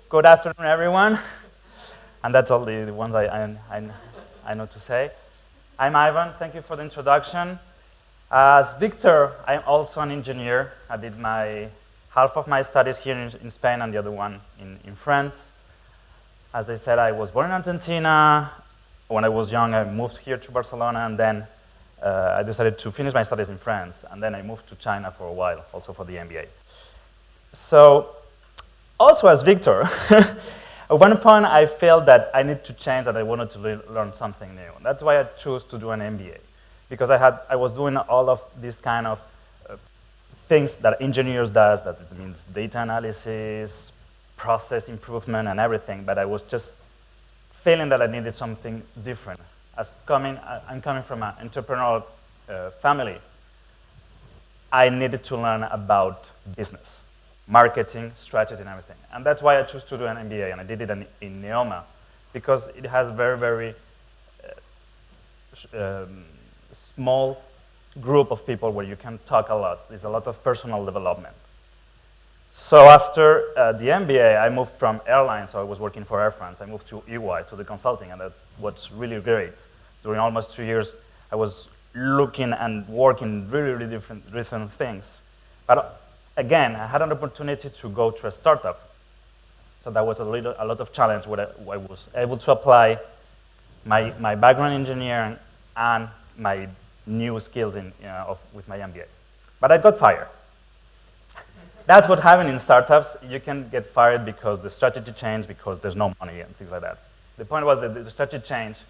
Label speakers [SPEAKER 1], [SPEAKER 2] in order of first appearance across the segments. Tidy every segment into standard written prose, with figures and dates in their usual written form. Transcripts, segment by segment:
[SPEAKER 1] Good afternoon, everyone. And that's all the ones I know to say. I'm Ivan. Thank you for the introduction. As Victor, I'm also an engineer. I did half of my studies here in Spain and the other one in France. As they said, I was born in Argentina. When I was young, I moved here to Barcelona, and then I decided to finish my studies in France, and then I moved to China for a while, also for the MBA. So, also as Victor, at one point I felt that I need to change, that I wanted to learn something new. That's why I chose to do an MBA, because I was doing all of these kind of things that engineers does, that it means data analysis, process improvement, and everything, but I was just feeling that I needed something different. I'm coming from an entrepreneurial family. I needed to learn about business, marketing, strategy, and everything. And that's why I chose to do an MBA, and I did it in NEOMA, because it has very, very small group of people where you can talk a lot. There's a lot of personal development. So after the MBA, I moved from airlines, so I was working for Air France. I moved to EY, to the consulting, and that's what's really great. During almost 2 years, I was looking and working really, really different things. But again, I had an opportunity to go to a startup. So that was a lot of challenge where I was able to apply my background in engineering and my new skills with my MBA. But I got fired. That's what happened in startups. You can get fired because the strategy changed, because there's no money and things like that. The point was that the strategy changed,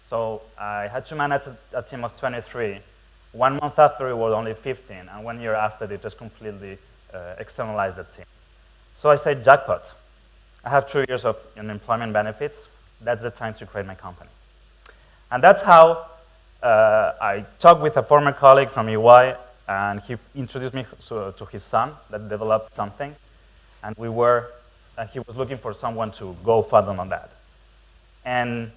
[SPEAKER 1] so I had to manage a team of 23. 1 month after, it was only 15, and 1 year after, they just completely externalized the team. So I said, jackpot. I have 2 years of unemployment benefits. That's the time to create my company. And that's how I talked with a former colleague from EY, and he introduced me to his son that developed something, and he was looking for someone to go further on that. And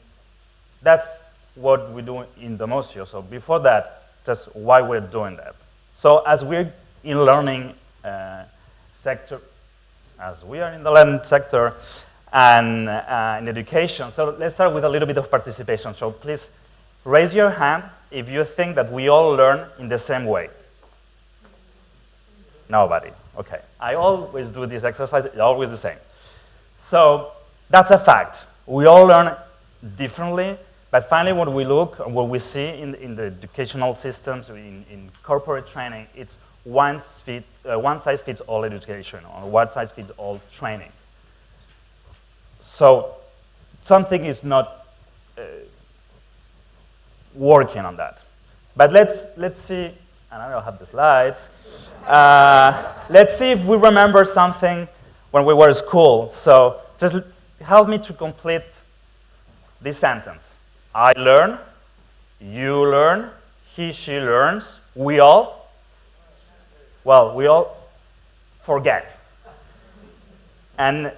[SPEAKER 1] that's what we do in Demosio. So before that, just why we're doing that. So as we're in learning sector, as we are in the learning sector and in education, so let's start with a little bit of participation. So please raise your hand if you think that we all learn in the same way. Nobody. Okay. I always do this exercise. It's always the same. So that's a fact. We all learn differently, but finally what we see in the educational systems, in corporate training, it's one size fits all education, or one size fits all training. So something is not working on that. But let's see, and I don't have the slides. Let's see if we remember something when we were at school. So just help me to complete this sentence. I learn, you learn, he, she learns, we all. Well, we all forget. And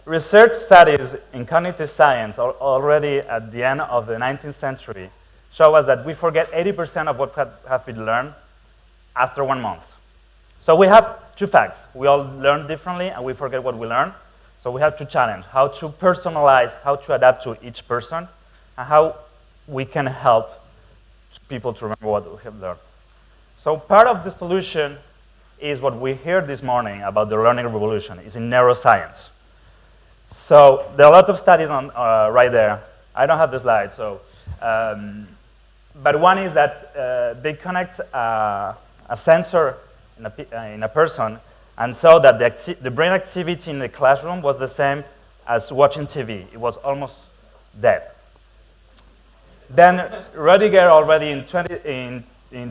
[SPEAKER 1] research studies in cognitive science already at the end of the 19th century show us that we forget 80% of what have been learned after 1 month. So we have two facts. We all learn differently, and we forget what we learn. So we have to challenge how to personalize, how to adapt to each person, and how we can help people to remember what we have learned. So part of the solution is what we heard this morning about the learning revolution, is in neuroscience. So there are a lot of studies on right there. I don't have the slide, so, but one is that they connect a sensor in a person, and so that the brain activity in the classroom was the same as watching TV. It was almost dead. Then Rödiger already in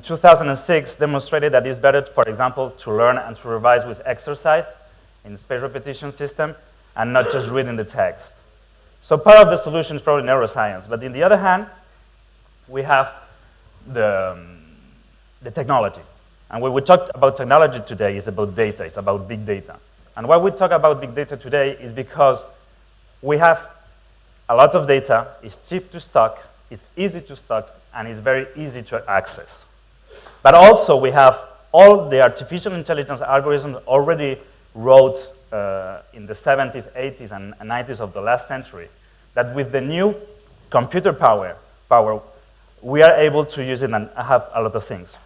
[SPEAKER 1] 2006 demonstrated that it's better, for example, to learn and to revise with exercise in space repetition system and not just reading the text. So part of the solution is probably neuroscience. But on the other hand, we have the technology. And when we talk about technology today, it's about data, it's about big data. And why we talk about big data today is because we have a lot of data, it's cheap to stock, it's easy to stock, and it's very easy to access. But also we have all the artificial intelligence algorithms already wrote in the 70s, 80s, and 90s of the last century, that with the new computer power, we are able to use it and have a lot of things.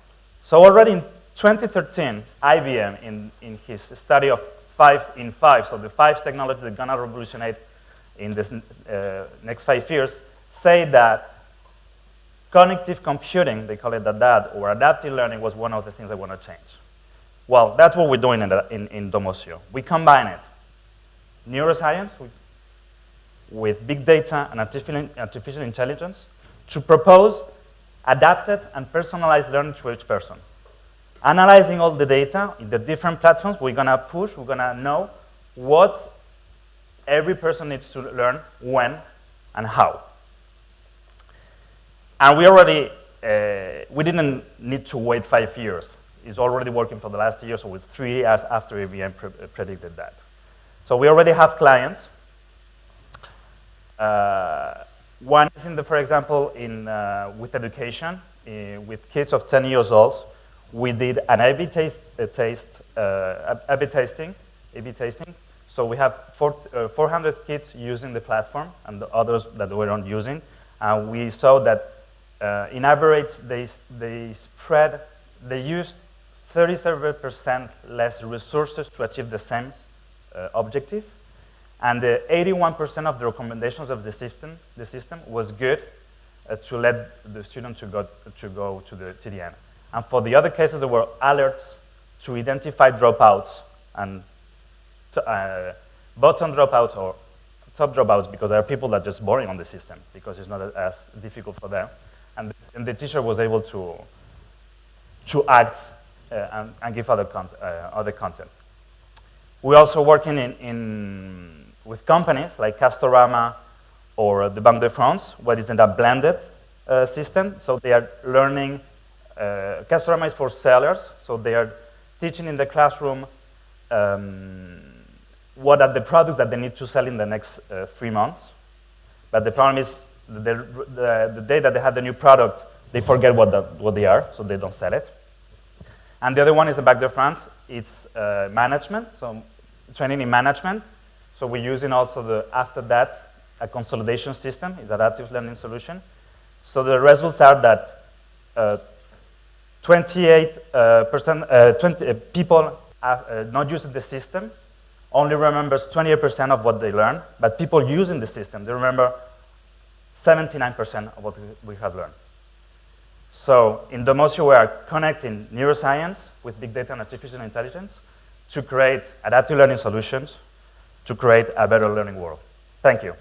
[SPEAKER 1] So already in 2013, IBM, in his study of 5 in 5, so the 5 technologies that are going to revolutionize in this next 5 years, say that cognitive computing, they call it that, or adaptive learning was one of the things they want to change. Well, that's what we're doing in Domosio. We combine it, neuroscience with big data and artificial intelligence to propose adapted and personalized learning to each person. Analyzing all the data in the different platforms, we're going to push, we're going to know what every person needs to learn, when, and how. And we already, we didn't need to wait 5 years. It's already working for the last year, so it's 3 years after IBM predicted that. So we already have clients. One is for example, with education, with kids of 10 years old. We did an A/B testing. So we have 400 kids using the platform and the others that we weren't using. And we saw that in average, they used 37% less resources to achieve the same objective. And 81% of the recommendations of the system was good to let the student to go to the end. And for the other cases, there were alerts to identify dropouts and bottom dropouts or top dropouts, because there are people that are just boring on the system because it's not as difficult for them. And the teacher was able to act and give other content. We're also working with companies like Castorama or the Banque de France, what is in a blended system. So they are learning. Castorama is for sellers, so they are teaching in the classroom what are the products that they need to sell in the next 3 months. But the problem is the day that they have the new product, they forget what they are, so they don't sell it. And the other one is the Banque de France. It's management, so training in management. So we're using also after that a consolidation system, is adaptive learning solution. So the results are that 28% people not using the system only remembers 28% of what they learn, but people using the system, they remember 79% of what we have learned. So in Domosio, we are connecting neuroscience with big data and artificial intelligence to create adaptive learning solutions to create a better learning world. Thank you.